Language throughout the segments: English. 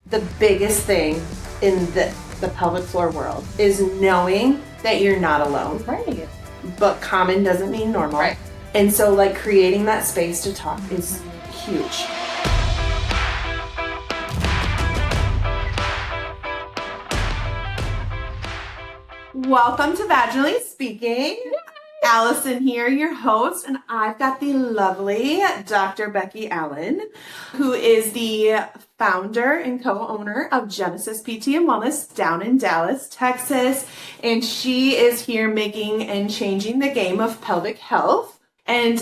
the biggest thing in the pelvic floor world is knowing that you're not alone. Right. But common doesn't mean normal. Right. And so like creating that space to talk is huge. Welcome to Vaginally Speaking. Allison here, your host, and I've got the lovely Dr. Becky Allen, who is the founder and co-owner of Genesis PT and Wellness down in Dallas, Texas, and she is here making and changing the game of pelvic health. And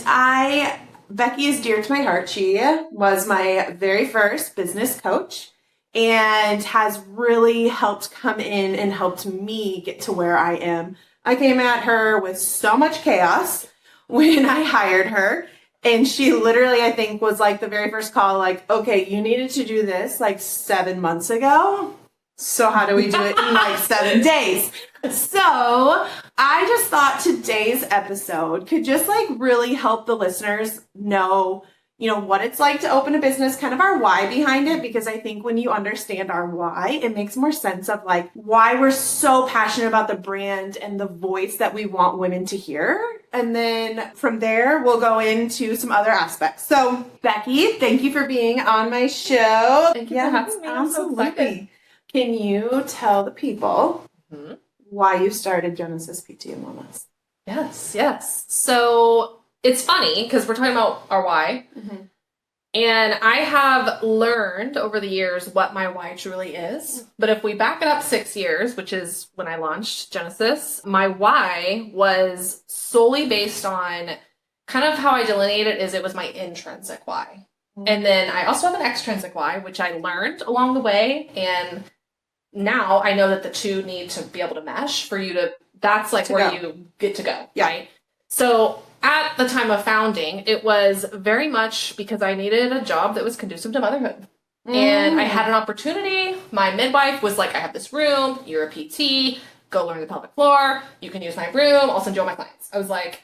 Becky is dear to my heart. She was my very first business coach and has really helped come in and helped me get to where I am. I came at her with so much chaos when I hired her. And she literally, I think, was like the very first call, like, okay, you needed to do this like 7 months ago. So how do we do it in like 7 days? So I just thought today's episode could just like really help the listeners know, what it's like to open a business, kind of our why behind it, because I think when you understand our why, it makes more sense of like why we're so passionate about the brand and the voice that we want women to hear. And then from there, we'll go into some other aspects. So Becky, thank you for being on my show. Thank you for having me. Absolutely. Can you tell the people why you started Genesis PT and Wellness? Yes. So it's funny because we're talking about our why. And I have learned over the years what my why truly is. But if we back it up 6 years, which is when I launched Genesis, my why was solely based on kind of how I delineate it is it was my intrinsic why. And then I also have an extrinsic why, which I learned along the way. And now I know that the two need to be able to mesh for you to, that's like where you get to go, right? So at the time of founding, it was very much because I needed a job that was conducive to motherhood. And I had an opportunity. My midwife was like, I have this room, you're a PT, go learn the pelvic floor, you can use my room, I'll send you all my clients. I was like,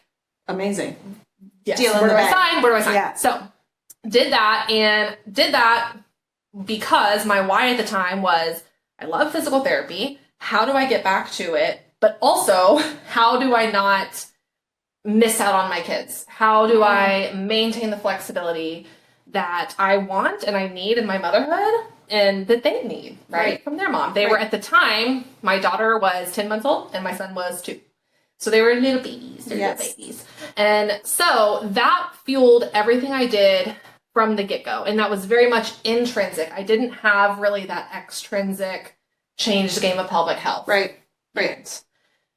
amazing. Yes, where do I sign? Yeah. So did that because my why at the time was, I love physical therapy. How do I get back to it? But also, how do I not miss out on my kids? How do I maintain the flexibility that I want and I need in my motherhood and that they need, right? From their mom. They were at the time, my daughter was 10 months old and my son was 2. So they were little babies. Little babies. And so that fueled everything I did from the get-go. And that was very much intrinsic. I didn't have really that extrinsic change the game of pelvic health. Right.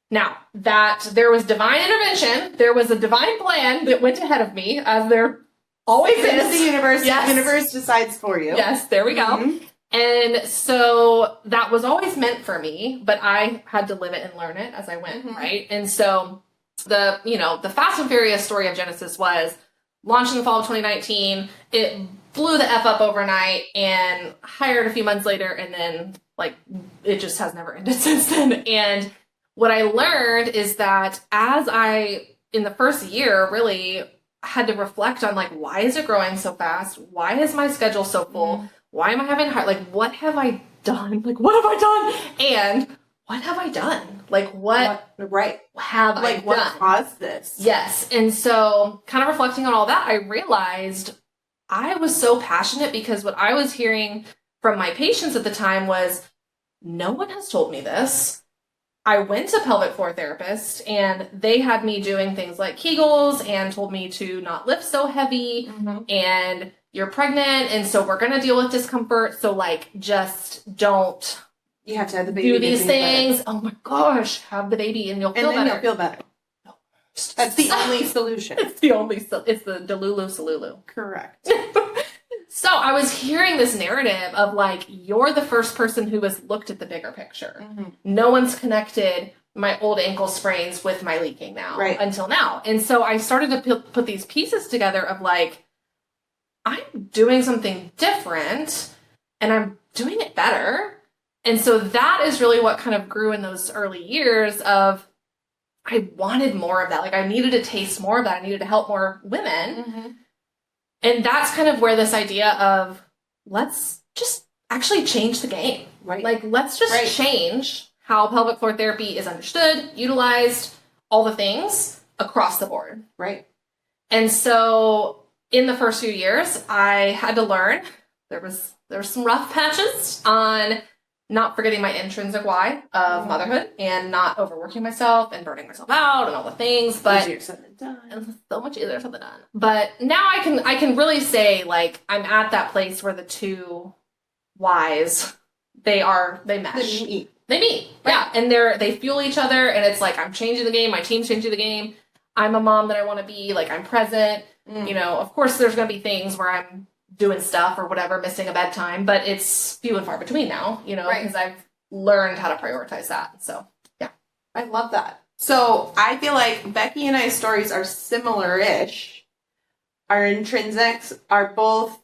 Now, that there was divine intervention, there was a divine plan that went ahead of me, as there always is. The universe. Yes. The universe decides for you. Yes, there we go. And so that was always meant for me, but I had to live it and learn it as I went, right? And so the fast and furious story of Genesis was launched in the fall of 2019. It blew the F up overnight and hired a few months later, and then it just has never ended since then. And what I learned is that as I, in the first year, really had to reflect on why is it growing so fast? Why is my schedule so full? Why am I having hard? What have I done? What have I done? And what have I done? What have I done? What caused this? Yes. And so kind of reflecting on all that, I realized I was so passionate because what I was hearing from my patients at the time was, no one has told me this. I went to pelvic floor therapist and they had me doing things like Kegels and told me to not lift so heavy and you're pregnant and so we're going to deal with discomfort. So just don't you have to have the baby do these things. Oh my gosh, have the baby and you'll feel better. You'll feel better. No. That's the only solution. It's the Delulu Salulu. Correct. So I was hearing this narrative of you're the first person who has looked at the bigger picture. No one's connected my old ankle sprains with my leaking now until now. And so I started to put these pieces together of I'm doing something different and I'm doing it better. And so that is really what kind of grew in those early years of I wanted more of that. I needed to taste more of that. I needed to help more women. And that's kind of where this idea of let's just actually change the game. Right. Like, let's just change how pelvic floor therapy is understood, utilized, all the things across the board. Right. And so in the first few years, I had to learn. There was some rough patches on not forgetting my intrinsic why of motherhood and not overworking myself and burning myself out and all the things. But easier said than done. It's so much easier said than done. But now I can really say, like, I'm at that place where the two whys, they mesh. They meet. Right. Yeah. And they fuel each other, and it's like, I'm changing the game, my team's changing the game. I'm a mom that I want to be, like, I'm present. You know, of course there's going to be things where I'm doing stuff or whatever, missing a bedtime, but it's few and far between now, you know, because I've learned how to prioritize that. So, yeah. I love that. So I feel like Becky and I's stories are similar-ish. Our intrinsics are both.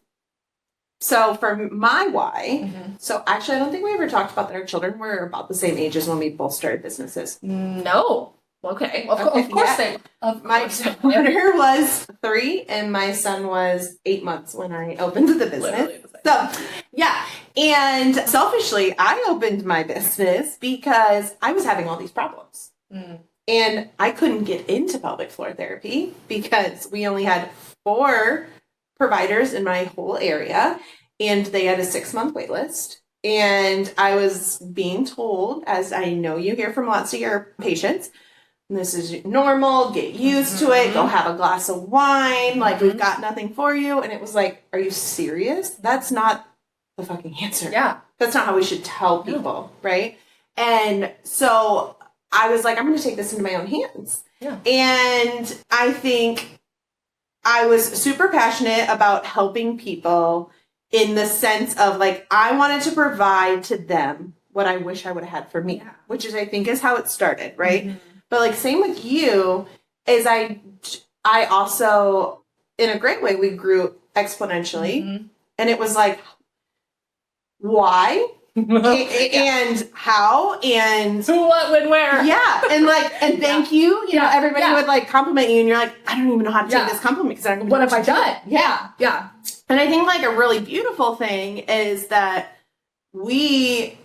So for my why, so actually I don't think we ever talked about that our children were about the same age as when we both started businesses. No. Okay. Of course they. My daughter was 3 and my son was 8 months when I opened the business. So, yeah. And selfishly, I opened my business because I was having all these problems. And I couldn't get into pelvic floor therapy because we only had 4 providers in my whole area, and they had a 6-month wait list. And I was being told, as I know you hear from lots of your patients, this is normal, get used to it, go have a glass of wine, like, we've got nothing for you. And it was like, are you serious? That's not the fucking answer. Yeah. That's not how we should tell people, right? And so I was like, I'm going to take this into my own hands. Yeah. And I think I was super passionate about helping people in the sense of, like, I wanted to provide to them what I wish I would have had for me, which is, I think, is how it started, right? But, like, same with you, is I also, in a great way, we grew exponentially. And it was like, why? And how? And who, what, when, where? Yeah. And, like, and thank you. You know, everybody would, like, compliment you, and you're like, I don't even know how to take this compliment because I don't know what have I done? Yeah. And I think, like, a really beautiful thing is that we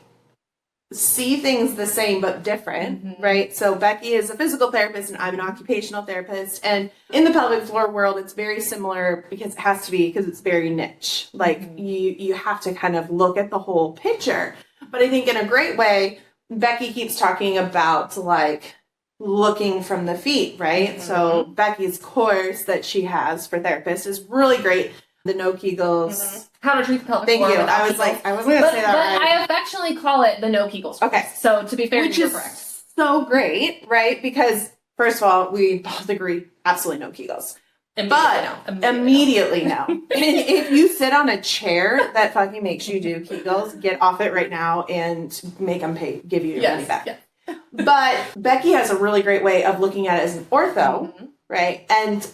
see things the same but different, right? So Becky is a physical therapist and I'm an occupational therapist. And in the pelvic floor world, it's very similar because it has to be, because it's very niche. Like, you have to kind of look at the whole picture. But I think in a great way, Becky keeps talking about, like, looking from the feet, right? So Becky's course that she has for therapists is really great. The no Kegels. How to treat the pelvic floor. Thank you. I was like, I wasn't going to say that right. But I affectionately call it the no Kegels. Okay. So to be fair, you're correct. So great, right? Because first of all, we both agree, absolutely no Kegels. Immediately no. And if you sit on a chair that fucking makes you do Kegels, get off it right now and make them give you your money back. Yeah. But Becky has a really great way of looking at it as an ortho, right? And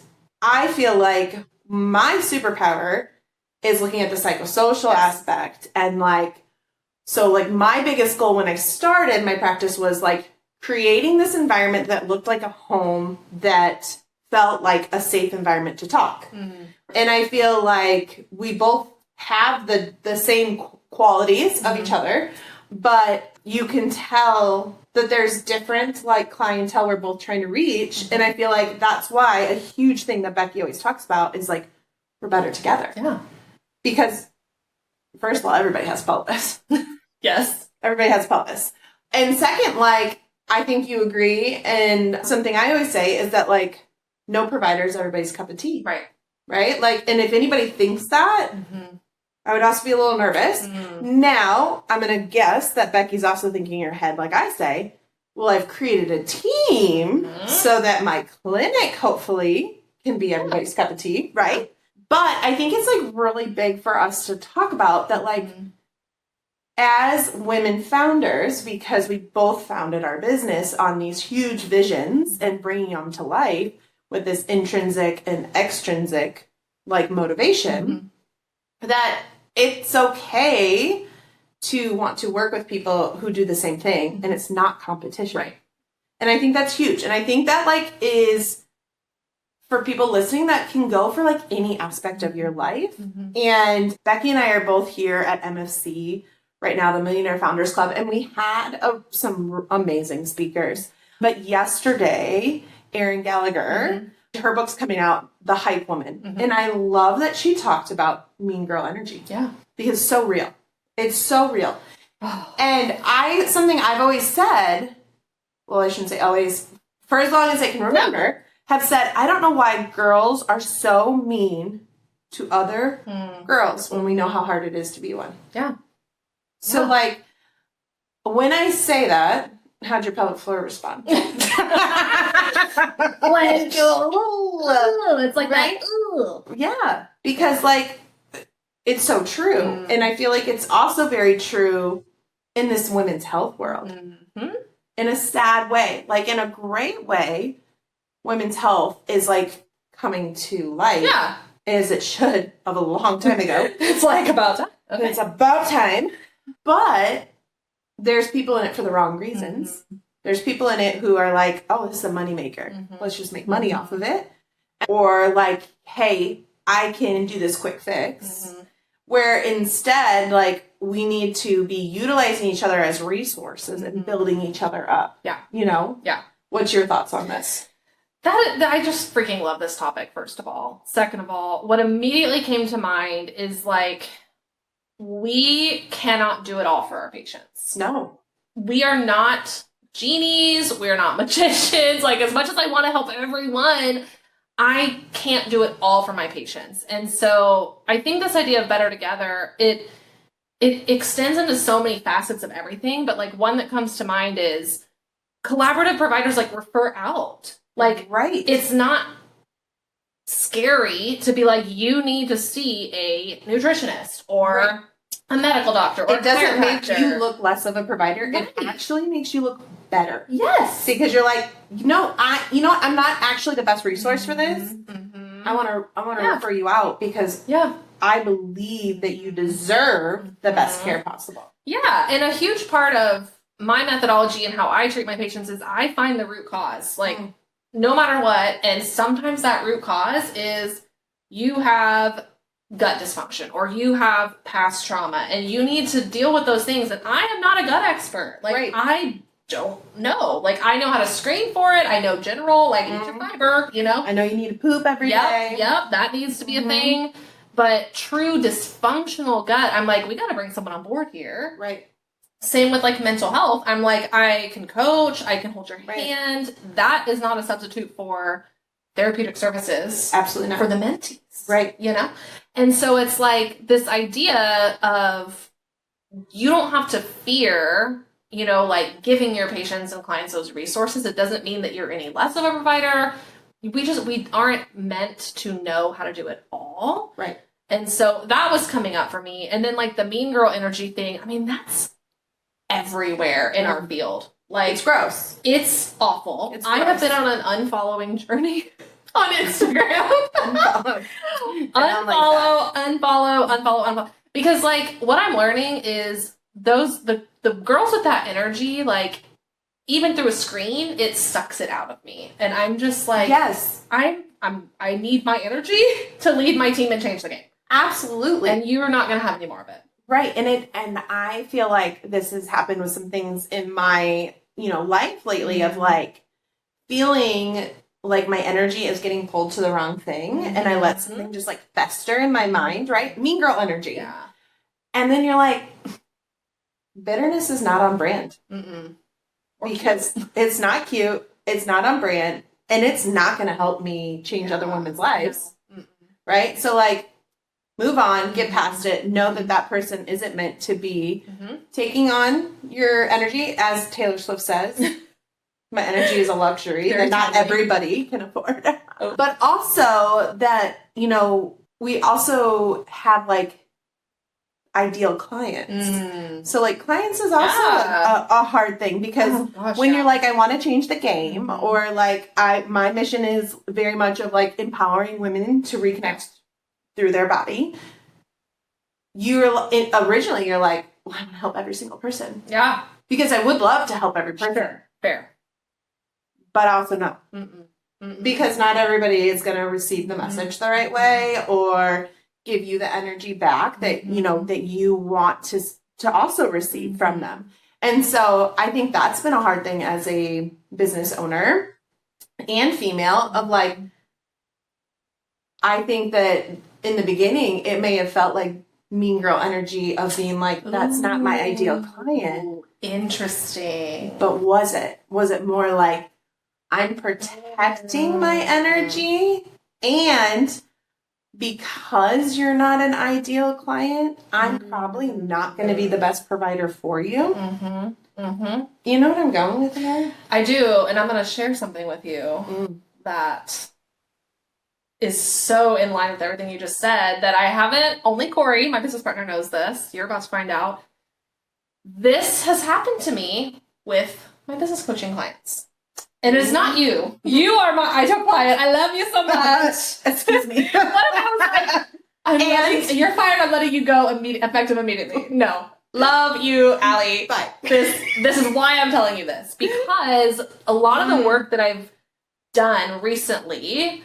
I feel like my superpower is looking at the psychosocial aspect. And, like, so, like, my biggest goal when I started my practice was, like, creating this environment that looked like a home that felt like a safe environment to talk. And I feel like we both have the same qualities of each other, but you can tell that there's different, like, clientele we're both trying to reach. And I feel like that's why a huge thing that Becky always talks about is, like, we're better together. Yeah. Because, first of all, everybody has pelvis. Yes. Everybody has pelvis. And second, like, I think you agree. And something I always say is that, like, no provider is everybody's cup of tea. Right. Right? Like, and if anybody thinks that, I would also be a little nervous. Now, I'm going to guess that Becky's also thinking in her head, like I say, well, I've created a team so that my clinic, hopefully, can be everybody's cup of tea. Right? But I think it's, like, really big for us to talk about that, like, as women founders, because we both founded our business on these huge visions and bringing them to life with this intrinsic and extrinsic, like, motivation, that it's okay to want to work with people who do the same thing, and it's not competition. Right. And I think that's huge. And I think that, like, is, for people listening, that can go for like any aspect of your life. Mm-hmm. And Becky and I are both here at MFC right now, the Millionaire Founders Club, and we had some amazing speakers. But yesterday, Erin Gallagher, her book's coming out, The Hype Woman. Mm-hmm. And I love that she talked about mean girl energy. Yeah. Because it's so real. It's so real. And something I've always said, well, I shouldn't say always, for as long as I can remember, have said, I don't know why girls are so mean to other girls when we know how hard it is to be one. Yeah. So, like, when I say that, how'd your pelvic floor respond? Like, it's like right? that. Ooh. Yeah. Because, like, it's so true. And I feel like it's also very true in this women's health world. Mm-hmm. In a sad way. Like, in a great way, women's health is, like, coming to light. Yeah. As it should of a long time ago. It's like about time. Okay. It's about time. But there's people in it for the wrong reasons. Mm-hmm. There's people in it who are like, oh, this is a moneymaker. Mm-hmm. Let's just make money off of it. Or like, hey, I can do this quick fix. Mm-hmm. Where instead, like, we need to be utilizing each other as resources and building each other up. Yeah. You know? Yeah. What's your thoughts on this? That I just freaking love this topic, first of all. Second of all, what immediately came to mind is, like, we cannot do it all for our patients. No. We are not genies. We're not magicians. Like, as much as I want to help everyone, I can't do it all for my patients. And so I think this idea of better together, it extends into so many facets of everything. But, like, one that comes to mind is collaborative providers, like, refer out. Like, right. It's not scary to be like, you need to see a nutritionist or a medical doctor or it doesn't make chiropractor. You look less of a provider. Right. It actually makes you look better. Yes. Because you're like, I'm not actually the best resource for this. Mm-hmm. I want to refer you out because I believe that you deserve the best care possible. Yeah. And a huge part of my methodology and how I treat my patients is I find the root cause. Like, no matter what, and sometimes that root cause is you have gut dysfunction or you have past trauma and you need to deal with those things. And I am not a gut expert. Like, I don't know. Like, I know how to screen for it. I know general, like, eat your fiber, you know? I know you need to poop every day. Yep, that needs to be a thing. But true dysfunctional gut, I'm like, we got to bring someone on board here. Right. Same with, like, mental health. I'm like, I can coach, I can hold your hand. That is not a substitute for therapeutic services. Absolutely not. For the mentees. Right. You know? And so it's like this idea of you don't have to fear, you know, like, giving your patients and clients those resources. It doesn't mean that you're any less of a provider. We aren't meant to know how to do it all. Right. And so that was coming up for me. And then, like, the mean girl energy thing, I mean, that's everywhere in our field. Like, it's gross. It's awful. It's I have been on an unfollowing journey on Instagram. Unfollow. Because, like, what I'm learning is the girls with that energy, like, even through a screen, it sucks it out of me. And I'm just like, yes, I need my energy to lead my team and change the game. Absolutely. And you're not going to have any more of it. Right. And I feel like this has happened with some things in my, life lately of, like, feeling like my energy is getting pulled to the wrong thing. And I let something just, like, fester in my mind, right? Mean girl energy. Yeah. And then you're like, bitterness is not on brand. Because it's not cute. It's not on brand. And it's not going to help me change other women's lives. Right? So, like, move on, get past it, know that person isn't meant to be taking on your energy, as Taylor Swift says. My energy is a luxury that not everybody can afford. But also that, we also have, like, ideal clients. So, like, clients is also a hard thing because you're like, I want to change the game, or, like, my mission is very much of, like, empowering women to reconnect through their body. Originally you're like, well, I want to help every single person. Yeah. Because I would love to help every person. Fair. But also no. because not everybody is going to receive the message the right way or give you the energy back that, you know, that you want to also receive from them. And so I think that's been a hard thing as a business owner and female of like, I think that in the beginning, it may have felt like mean girl energy of being like, that's not my ideal client. Interesting. But was it? Was it more like, I'm protecting my energy, and because you're not an ideal client, I'm probably not going to be the best provider for you. You know what I'm going with here? I do, and I'm going to share something with you that is so in line with everything you just said that I haven't, only Corey, my business partner, knows this. You're about to find out. This has happened to me with my business coaching clients. And it's not you. You are my ideal client. I love you so much. Excuse me. What if I was like, you're fired, I'm letting you go effective immediately. No. Love you, Allie. Bye. This is why I'm telling you this. Because a lot of the work that I've done recently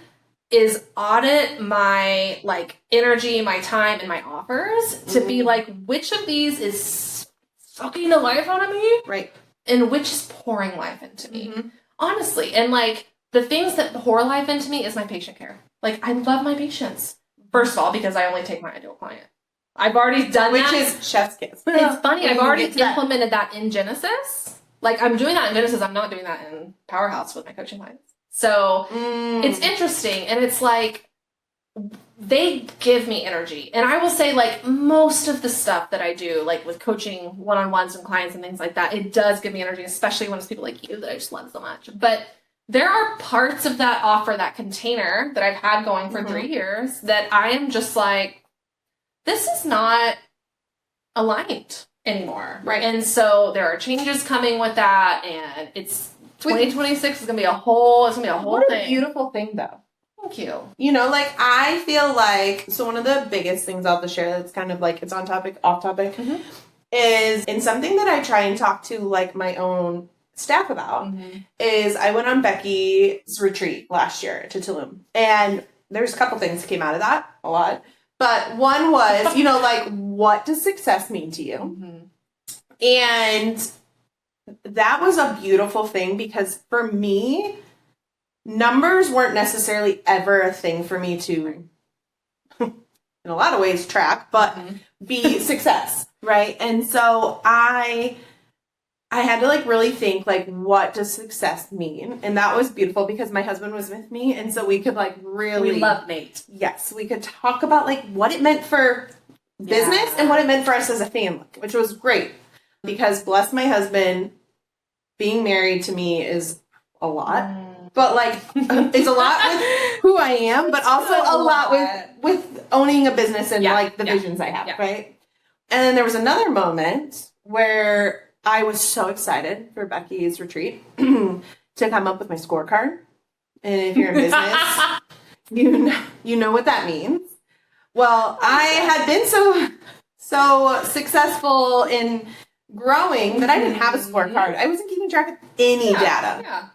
is audit my like energy, my time, and my offers to be like, which of these is sucking the life out of me? Right. And which is pouring life into me. Honestly. And like the things that pour life into me is my patient care. Like I love my patients. First of all, because I only take my ideal client. I've already done Which that. Which is chef's kiss. It's funny. I've already implemented that in Genesis. Like I'm doing that in Genesis. I'm not doing that in Powerhouse with my coaching clients. So it's interesting. And it's like, they give me energy. And I will say like most of the stuff that I do, like with coaching one-on-ones and clients and things like that, it does give me energy, especially when it's people like you that I just love so much. But there are parts of that offer, that container that I've had going for 3 years that I am just like, this is not aligned anymore. Right. And so there are changes coming with that. And it's 2026 is going to be a whole thing. What a beautiful thing though. Thank you. You know, like I feel like, so one of the biggest things I'll have to share that's kind of like, it's on topic, off topic, is, and something that I try and talk to like my own staff about, is I went on Becky's retreat last year to Tulum. And there's a couple things that came out of that, a lot. But one was, you know, like, what does success mean to you? And that was a beautiful thing because for me, numbers weren't necessarily ever a thing for me to, in a lot of ways, track, but be success, right? And so I had to like really think like, what does success mean? And that was beautiful because my husband was with me. And so we could like really... We love Nate. Yes. We could talk about like what it meant for business and what it meant for us as a family, which was great because bless my husband, being married to me is a lot. But like, it's a lot with who I am, but also a lot with owning a business and like the visions I have, right? And then there was another moment where I was so excited for Becky's retreat to come up with my scorecard. And if you're in business, you know what that means. Well, I had been so successful in growing that I didn't have a scorecard. I wasn't keeping track of any data. Yeah.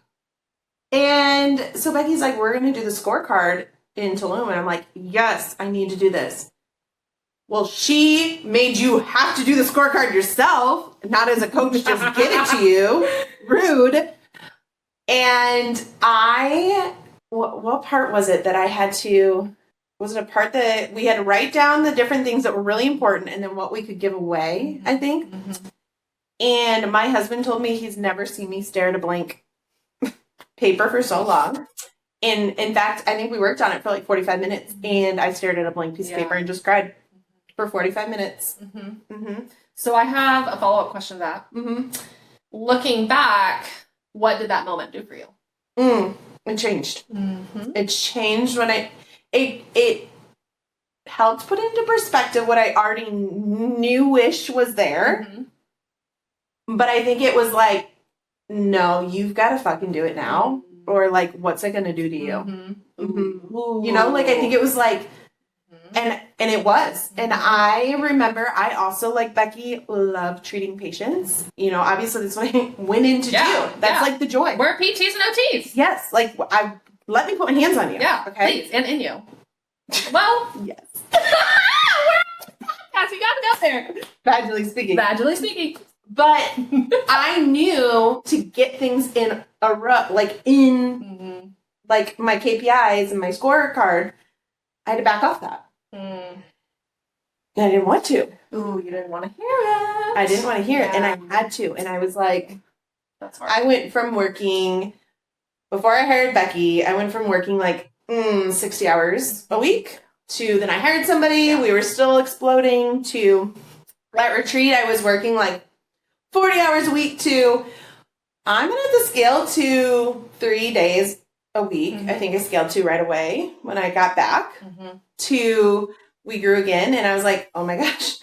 And so Becky's like, we're going to do the scorecard in Tulum. And I'm like, yes, I need to do this. Well, she made you have to do the scorecard yourself, not as a coach, just give it to you. Rude. And what part was it that I had to, was it a part that we had to write down the different things that were really important and then what we could give away, I think. And my husband told me he's never seen me stare at a blank paper for so long. And in fact, I think we worked on it for like 45 minutes and I stared at a blank piece of paper and just cried for 45 minutes. So I have a follow-up question to that. Looking back, what did that moment do for you? It changed. It changed when it helped put into perspective what I already knew-ish was there. But I think it was like, no, you've got to fucking do it now. Or like, what's it going to do to you? You know, like I think it was like, and it was. And I remember I also, like Becky, love treating patients. You know, obviously that's what I went in to do. That's like the joy. We're PTs and OTs. Yes. Like let me put my hands on you. Yeah, okay? please, and in you. Well, Yes. yes, you gotta go there. Vaginally speaking. Vaginally speaking. But I knew to get things in a row, like in like my KPIs and my scorecard, I had to back off that. And I didn't want to. Ooh, you didn't want to hear it. I didn't want to hear it, and I had to. And I was like, that's hard. I went from working, before I hired Becky, I went from working like 60 hours a week to then I hired somebody. We were still exploding to at retreat. I was working like 40 hours a week to I'm going to have to scale to 3 days a week. I think I scaled to right away when I got back to we grew again. And I was like, oh my gosh,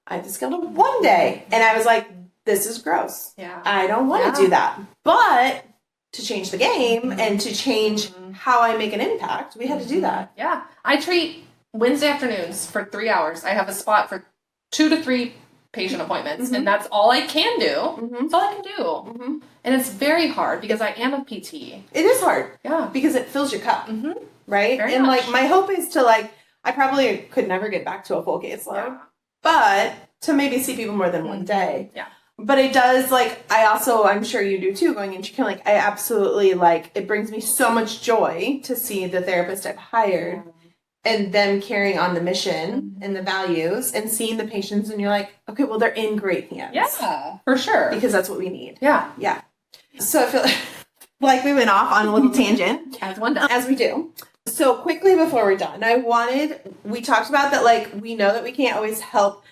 I have to scale to 1 day. And I was like, this is gross. Yeah. I don't want to do that. But to change the game and to change how I make an impact, we had to do that. Yeah. I treat Wednesday afternoons for 3 hours. I have a spot for 2 to 3 patient appointments, and that's all I can do. That's all I can do. And it's very hard because I am a PT. It is hard. Yeah. Because it fills your cup. Right? Very and much. like my hope is to like, I probably could never get back to a full caseload, but to maybe see people more than one day. Yeah. But it does, like, I also, I'm sure you do too, going into kind of like, I absolutely, like, it brings me so much joy to see the therapist I've hired and them carrying on the mission and the values and seeing the patients and you're like, okay, well, they're in great hands. Yeah, for sure. Because that's what we need. Yeah. Yeah. So I feel like we went off on a little tangent. As one does. As we do. So quickly before we're done, we talked about that, like, we know that we can't always help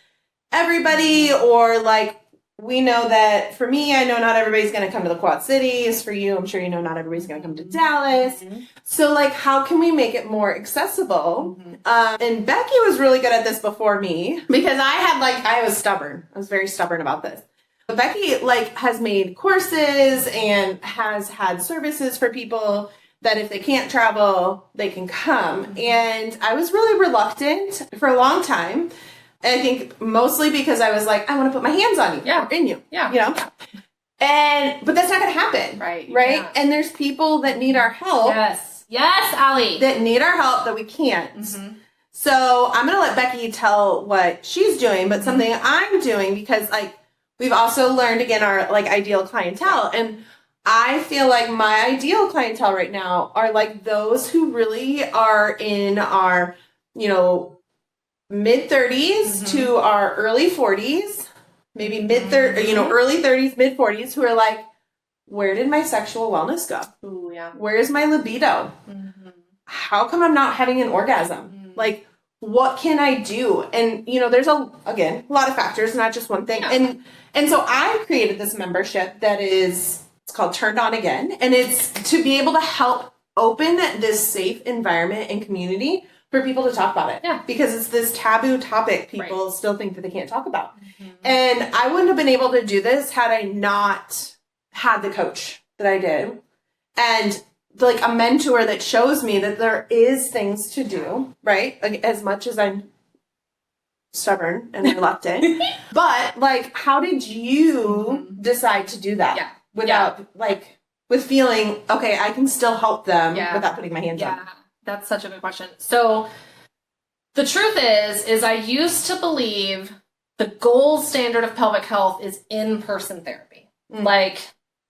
everybody or, like, we know that for me, I know not everybody's going to come to the Quad Cities. For you, I'm sure you know not everybody's going to come to Dallas. So, like, how can we make it more accessible? And Becky was really good at this before me because I was stubborn. I was very stubborn about this. But Becky, like, has made courses and has had services for people that if they can't travel, they can come. And I was really reluctant for a long time. And I think mostly because I was like, I want to put my hands on you. Yeah. Or in you. Yeah. You know? But that's not going to happen. Right. Right? Yeah. And there's people that need our help. Yes. Yes, Allie. That need our help that we can't. So I'm going to let Becky tell what she's doing, but something I'm doing because, like, we've also learned, again, our, like, ideal clientele. And I feel like my ideal clientele right now are, like, those who really are in our, you know, mid-30s to our early 40s, maybe mid-30s, you know, early 30s, mid-40s, who are like, where did my sexual wellness go? Ooh, yeah. Where's my libido? How come I'm not having an orgasm? Like, what can I do? And, you know, there's a lot of factors, not just one thing. Yeah. And so I created this membership that it's called Turned On Again. And it's to be able to help open this safe environment and community for people to talk about it. Yeah. Because it's this taboo topic people still think that they can't talk about. And I wouldn't have been able to do this had I not had the coach that I did. And like a mentor that shows me that there is things to do, right? Like, as much as I'm stubborn and reluctant. But like, how did you decide to do that? Yeah. Without like, with feeling, okay, I can still help them without putting my hands on them. That's such a good question. So the truth is I used to believe the gold standard of pelvic health is in-person therapy. Like,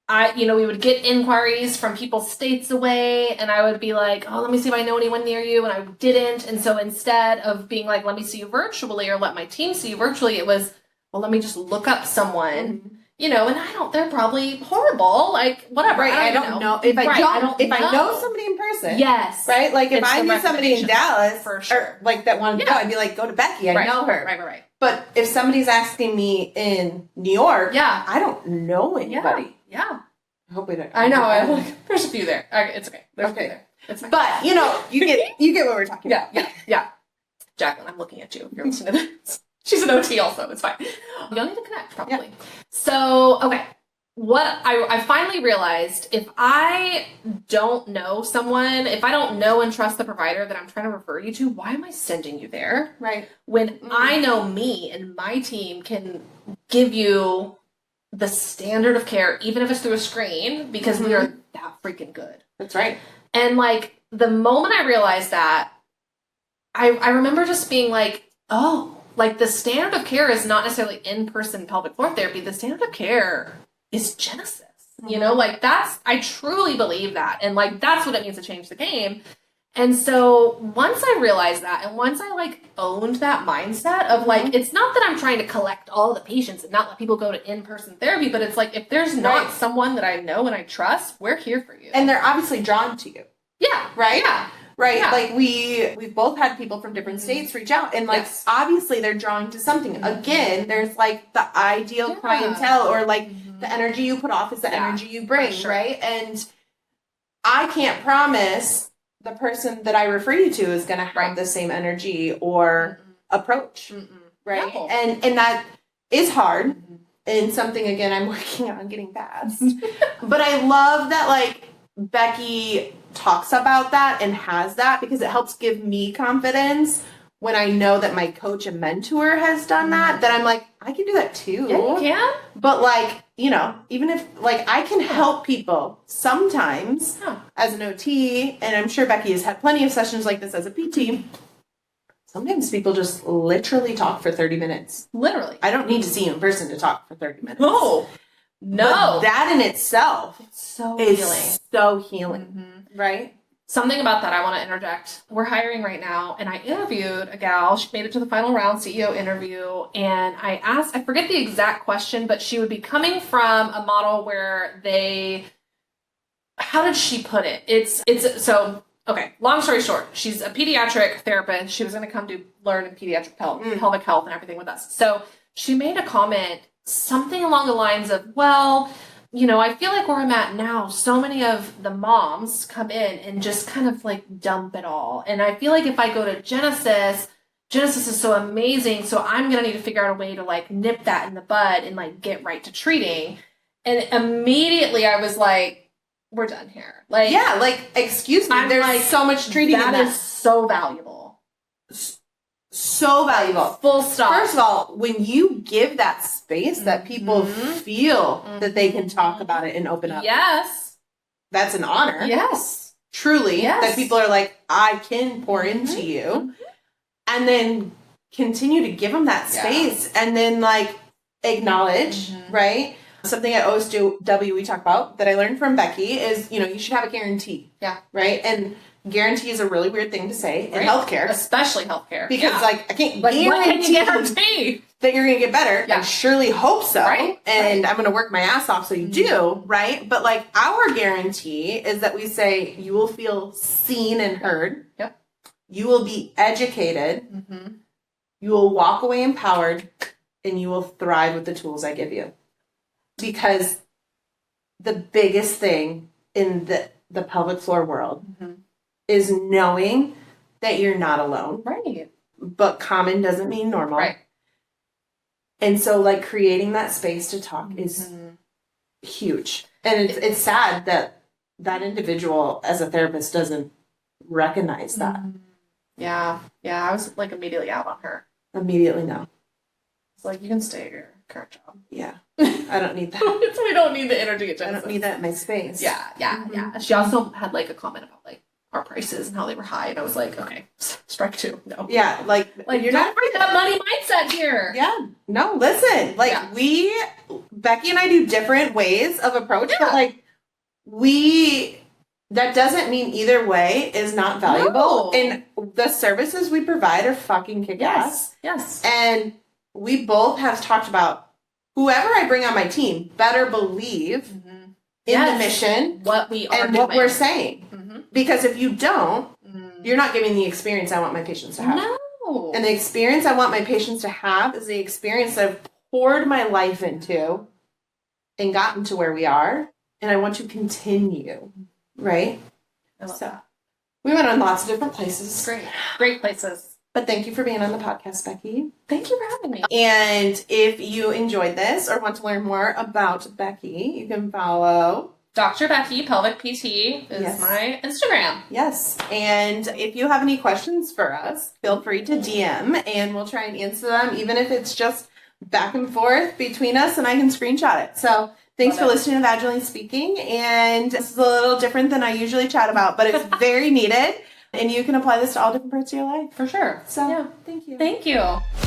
we would get inquiries from people states away, and I would be like, oh, let me see if I know anyone near you, and I didn't. And so instead of being like, let me see you virtually, or let my team see you virtually, it was, well, let me just look up someone. You know, and they're probably horrible, like, whatever. Right, I don't know. If I know somebody in person. Yes. Right? Like, if It's I the knew somebody in Dallas, for sure. or like that wanted to go, I'd be like, go to Becky. I know her. Right. But if somebody's asking me in New York, I don't know anybody. Yeah. I hope we don't. I know. There's a few there. It's okay. There's a few there. It's fine. But, you know, you get what we're talking about. Yeah. Jacqueline, I'm looking at you if you're listening to this. She's an OT also. It's fine. You'll need to connect, probably. Yeah. So, okay. What I finally realized, if I don't know someone, if I don't know and trust the provider that I'm trying to refer you to, why am I sending you there? Right. When I know me and my team can give you the standard of care, even if it's through a screen, because we are that freaking good. That's right. And like the moment I realized that, I remember just being like, oh, like the standard of care is not necessarily in-person pelvic floor therapy. The standard of care is Genesis. You know, like I truly believe that. And like, that's what it means to change the game. And so once I realized that, and once I like owned that mindset of like, it's not that I'm trying to collect all the patients and not let people go to in-person therapy, but it's like, if there's not someone that I know and I trust, we're here for you. And they're obviously drawn to you. Yeah. Right? Yeah. Right. Yeah. Like we've both had people from different states reach out, and like obviously they're drawing to something. Again, there's like the ideal clientele, or like the energy you put off is the energy you bring, right? And I can't promise the person that I refer you to is going to have the same energy or approach, right? No. And that is hard, and something again I'm working on getting past. But I love that like Becky talks about that and has that, because it helps give me confidence when I know that my coach and mentor has done that I'm like, I can do that too. Yeah, you can. But like, you know, even if like I can help people sometimes as an OT, and I'm sure Becky has had plenty of sessions like this as a PT. Sometimes people just literally talk for 30 minutes. Literally. I don't need to see you in person to talk for 30 minutes. No. But that in itself is so healing. Right? Something about that I want to interject. We're hiring right now, and I interviewed a gal. She made it to the final round, CEO interview, and I asked, I forget the exact question, but she would be coming from a model where how did she put it? Okay, long story short, she's a pediatric therapist. She was going to come learn in pediatric pelvic health and everything with us. So she made a comment, something along the lines of, well, you know, I feel like where I'm at now, so many of the moms come in and just kind of like dump it all. And I feel like if I go to Genesis is so amazing. So I'm going to need to figure out a way to like nip that in the bud and like get right to treating. And immediately I was like, we're done here. Like, yeah, like, excuse me, there's like, so much treating in that. That is so valuable. So valuable. Full stop. First of all, when you give that space that people feel that they can talk about it and open up. Yes. That's an honor. Yes. Truly. Yes. That people are like, I can pour into you. And then continue to give them that space and then like acknowledge, right? Something at OSW we talk about that I learned from Becky is, you know, you should have a guarantee. Yeah. Right? And guarantee is a really weird thing to say in healthcare. Especially healthcare. Because, like, I can't guarantee that you're going to get better. Yeah. I surely hope so. Right. And I'm going to work my ass off so you do. Right. But, like, our guarantee is that we say you will feel seen and heard. Yep. You will be educated. You will walk away empowered. And you will thrive with the tools I give you. Because the biggest thing in the pelvic floor world is knowing that you're not alone. Right. But common doesn't mean normal. Right. And so, like, creating that space to talk is huge. And it's sad that that individual as a therapist doesn't recognize that. Yeah. Yeah. I was, like, immediately out on her. Immediately no. It's like, you can stay at your current job. Yeah. I don't need that. We don't need the energy at Genesis. I don't need that in my space. Yeah. She also had, like, a comment about, like, our prices and how they were high, and I was like, okay, strike two. No. Yeah, like you're not bringing that money mindset here. Yeah. No, listen. Like Becky and I do different ways of approach, but like that doesn't mean either way is not valuable. No. And the services we provide are fucking kick-ass. Yes. And we both have talked about whoever I bring on my team better believe in the mission, what we are and doing. what we're saying. Because if you don't, you're not giving the experience I want my patients to have. No. And the experience I want my patients to have is the experience I've poured my life into and gotten to where we are. And I want to continue. Right? I love that. We went on lots of different places. Great places. But thank you for being on the podcast, Becky. Thank you for having me. And if you enjoyed this or want to learn more about Becky, you can follow Dr. Becky, Pelvic PT, is my Instagram. Yes. And if you have any questions for us, feel free to DM and we'll try and answer them, even if it's just back and forth between us and I can screenshot it. So Thanks for listening to Vaginally Speaking. And this is a little different than I usually chat about, but it's very needed. And you can apply this to all different parts of your life. For sure. So, yeah. thank you. Thank you.